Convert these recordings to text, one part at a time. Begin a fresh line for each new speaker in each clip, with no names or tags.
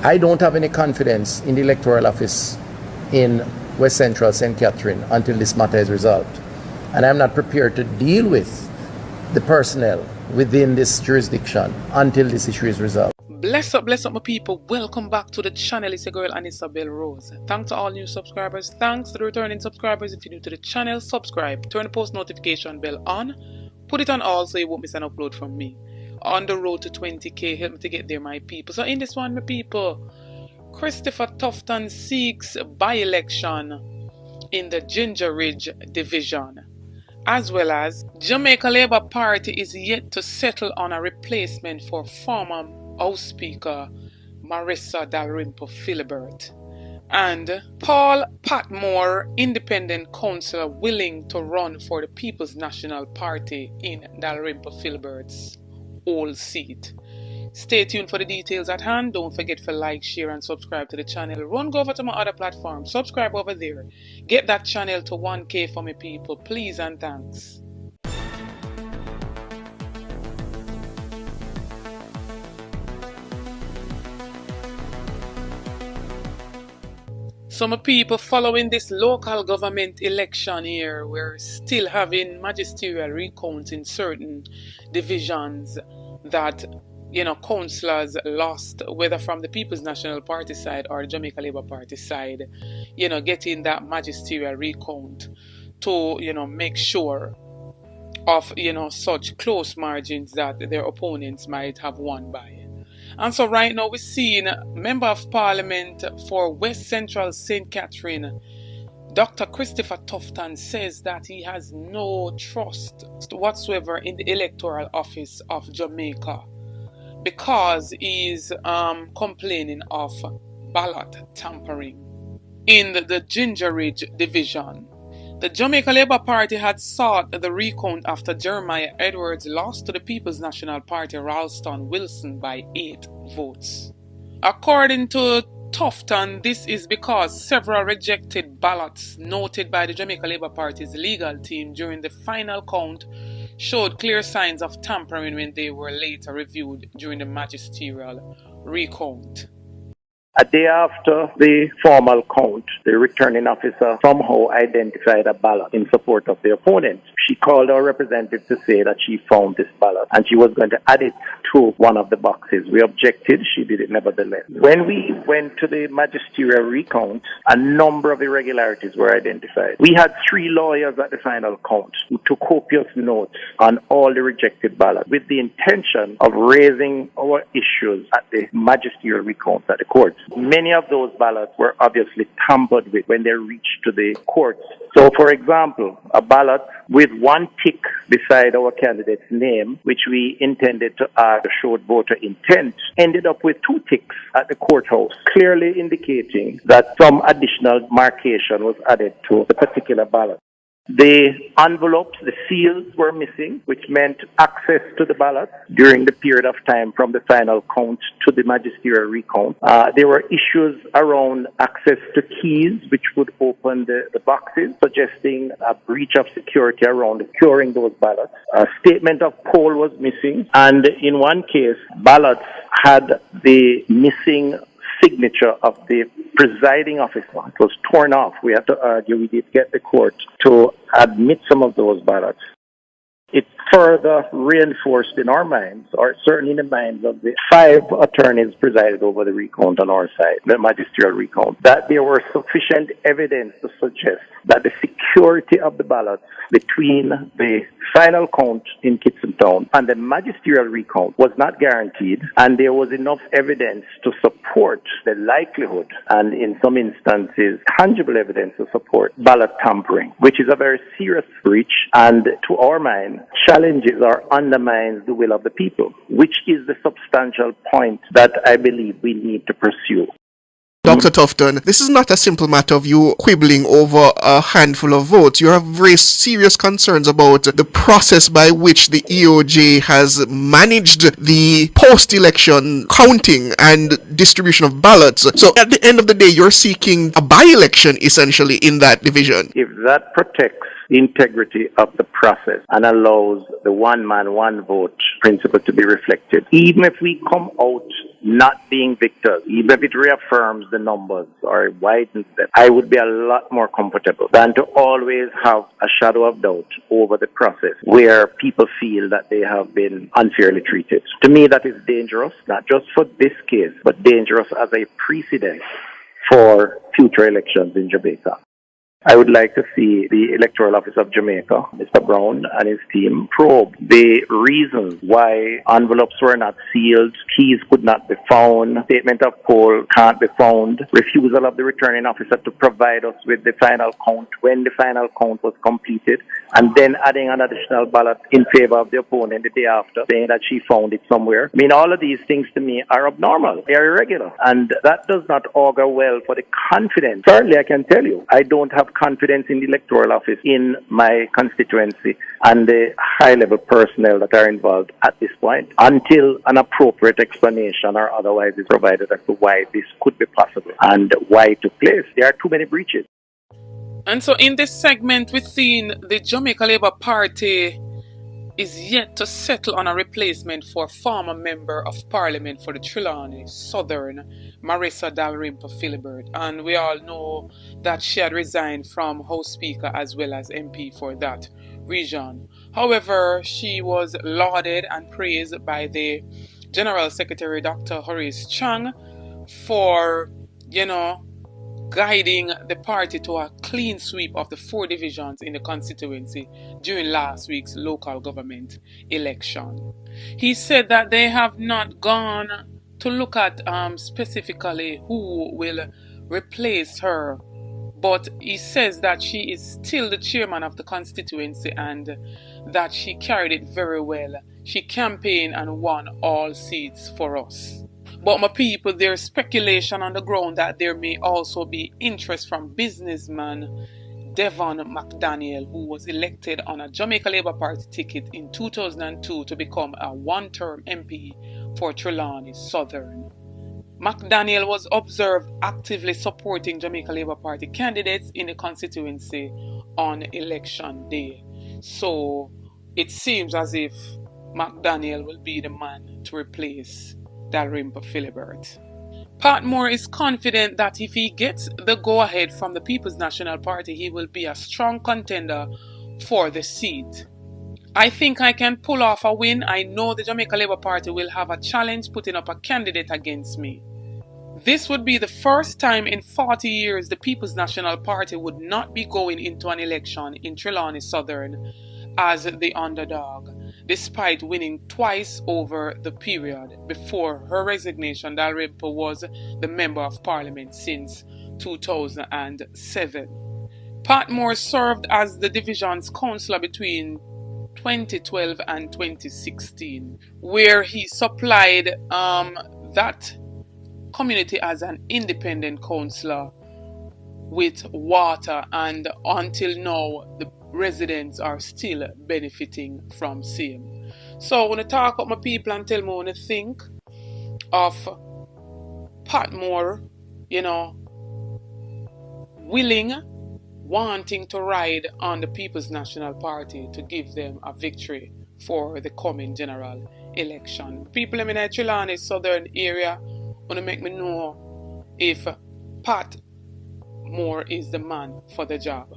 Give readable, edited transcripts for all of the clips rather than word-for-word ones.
I don't have any confidence in the electoral office in West Central St. Catherine until this matter is resolved. And I'm not prepared to deal with the personnel within this jurisdiction until this issue is resolved.
Bless up my people. Welcome back to the channel. It's your girl Isabel Rose. Thanks to all new subscribers. Thanks to the returning subscribers. If you're new to the channel, subscribe. Turn the post notification bell on. Put it on all so you won't miss an upload from me. On the road to 20k, help me to get there, my people. So in this one, my people, Christopher TUFTON seeks by-election in the Ginger Ridge division, as well as Jamaica Labour Party is yet to settle on a replacement for former House Speaker Marissa Dalrymple Philibert, and Paul Patmore, independent councillor willing to run for the People's National Party in Dalrymple Philibert's old seat. Stay tuned for the details at hand. Don't forget to like, share and subscribe to the channel. Go over to my other platform, subscribe over there. Get that channel to 1k for me people, please and thanks. So my people, following this local government election here, we're still having magisterial recounts in certain divisions that, councillors lost, whether from the People's National Party side or the Jamaica Labour Party side, getting that magisterial recount to, make sure of, such close margins that their opponents might have won by. And so right now we're seeing Member of Parliament for West Central St. Catherine, Dr. Christopher TUFTON, says that he has no trust whatsoever in the electoral office of Jamaica because he's complaining of ballot tampering in the Ginger Ridge division. The Jamaica Labour Party had sought the recount after Jeremiah Edwards lost to the People's National Party Ralston Wilson by 8 votes. According to TUFTON, this is because several rejected ballots noted by the Jamaica Labour Party's legal team during the final count showed clear signs of tampering when they were later reviewed during the magisterial recount.
A day after the formal count, the returning officer somehow identified a ballot in support of the opponent. She called our representative to say that she found this ballot and she was going to add it to one of the boxes. We objected. She did it nevertheless. When we went to the magisterial recount, a number of irregularities were identified. We had 3 lawyers at the final count who took copious notes on all the rejected ballots with the intention of raising our issues at the magisterial recount at the courts. Many of those ballots were obviously tampered with when they reached to the courts. So, for example, a ballot with 1 tick beside our candidate's name, which we intended to add showed voter intent, ended up with 2 ticks at the courthouse, clearly indicating that some additional marcation was added to the particular ballot. The envelopes, the seals were missing, which meant access to the ballot during the period of time from the final count to the magisterial recount. There were issues around access to keys, which would open the boxes, suggesting a breach of security around securing those ballots. A statement of poll was missing, and in one case, ballots had the missing signature of the presiding officer. It was torn off. We had to argue. We did get the court to admit some of those ballots. It further reinforced in our minds, or certainly in the minds of the 5 attorneys presided over the recount on our side, the magisterial recount, that there were sufficient evidence to suggest that the security of the ballots between the final count in Kitson Town and the magisterial recount was not guaranteed, and there was enough evidence to support the likelihood, and in some instances, tangible evidence to support ballot tampering, which is a very serious breach, and to our mind, challenges or undermines the will of the people, which is the substantial point that I believe we need to pursue.
Dr. TUFTON, this is not a simple matter of you quibbling over a handful of votes. You have raised serious concerns about the process by which the EOJ has managed the post-election counting and distribution of ballots. So at the end of the day, you're seeking a by-election essentially in that division.
If that protects the integrity of the process and allows the one man, one vote principle to be reflected. Even if we come out not being victors, even if it reaffirms the numbers or widens them, I would be a lot more comfortable than to always have a shadow of doubt over the process where people feel that they have been unfairly treated. To me, that is dangerous, not just for this case, but dangerous as a precedent for future elections in Jamaica. I would like to see the Electoral Office of Jamaica, Mr. Brown and his team, probe the reasons why envelopes were not sealed, keys could not be found, statement of poll can't be found, refusal of the returning officer to provide us with the final count when the final count was completed, and then adding an additional ballot in favor of the opponent the day after, saying that she found it somewhere. I mean, all of these things to me are abnormal, they are irregular, and that does not augur well for the confidence. Certainly, I can tell you, I don't have confidence in the electoral office in my constituency and the high-level personnel that are involved at this point until an appropriate explanation or otherwise is provided as to why this could be possible and why it took place. There are too many breaches.
And so in this segment, we've seen the Jamaica Labour Party is yet to settle on a replacement for former Member of Parliament for the Trelawny Southern, Marissa Dalrymple Philibert. And we all know that she had resigned from House Speaker as well as MP for that region. However, she was lauded and praised by the General Secretary, Dr. Horace Chang, for, guiding the party to a clean sweep of the 4 divisions in the constituency during last week's local government election. He said that they have not gone to look at specifically who will replace her, but he says that she is still the chairman of the constituency and that she carried it very well. She campaigned and won all seats for us. But my people, there's speculation on the ground that there may also be interest from businessman Devon McDaniel, who was elected on a Jamaica Labour Party ticket in 2002 to become a one-term MP for Trelawny Southern. McDaniel was observed actively supporting Jamaica Labour Party candidates in the constituency on election day. So it seems as if McDaniel will be the man to replace Dalrymple Philibert. Pat Moore is confident that if he gets the go-ahead from the People's National Party, he will be a strong contender for the seat. I think I can pull off a win. I know the Jamaica Labour Party will have a challenge putting up a candidate against me. This would be the first time in 40 years the People's National Party would not be going into an election in Trelawny Southern as the underdog, despite winning twice over the period. Before her resignation, Dalrymple was the Member of Parliament since 2007. Pat Moore served as the division's councillor between 2012 and 2016, where he supplied that community as an independent councillor with water, and until now the residents are still benefiting from same. So I want to talk about my people and tell me what I think of Pat Moore, wanting to ride on the People's National Party to give them a victory for the coming general election. People in the Trelawny Southern area want to make me know if Pat Moore is the man for the job.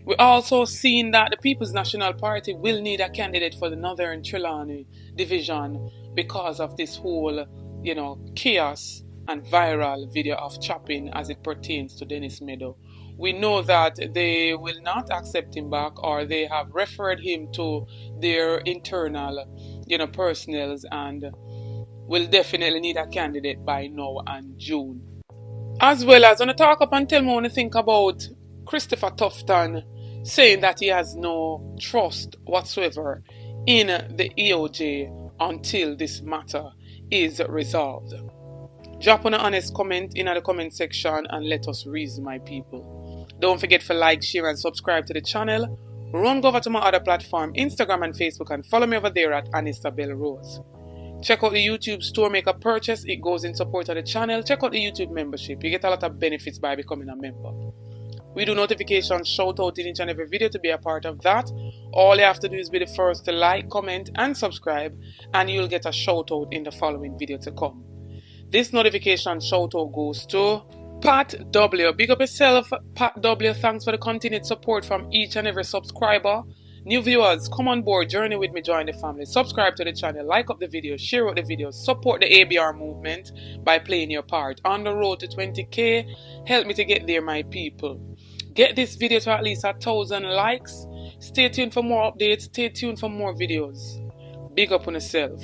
We also seen that the People's National Party will need a candidate for the Northern Trelawny division because of this whole, chaos and viral video of chopping as it pertains to Dennis Meadow. We know that they will not accept him back, or they have referred him to their internal, personnels, and will definitely need a candidate by now and June. As well as on the talk up and tell me what I think about Christopher TUFTON saying that he has no trust whatsoever in the EOJ until this matter is resolved. Drop an honest comment in the comment section and let us reason, my people. Don't forget to like, share and subscribe to the channel. Run over to my other platform, Instagram and Facebook, and follow me over there at Anistabel Rose. Check out the YouTube store, make a purchase, it goes in support of the channel. Check out the YouTube membership, you get a lot of benefits by becoming a member. We do notifications shout out in each and every video. To be a part of that, all you have to do is be the first to like, comment and subscribe, and you'll get a shout out in the following video to come. This notification shout out goes to Pat W. Big up yourself, Pat W. Thanks for the continued support from each and every subscriber. New viewers, come on board, journey with me, join the family. Subscribe to the channel, like up the video, share out the video, support the ABR movement by playing your part. On the road to 20k, help me to get there, my people. Get this video to at least 1,000 likes. Stay tuned for more updates, stay tuned for more videos. Big up on yourself.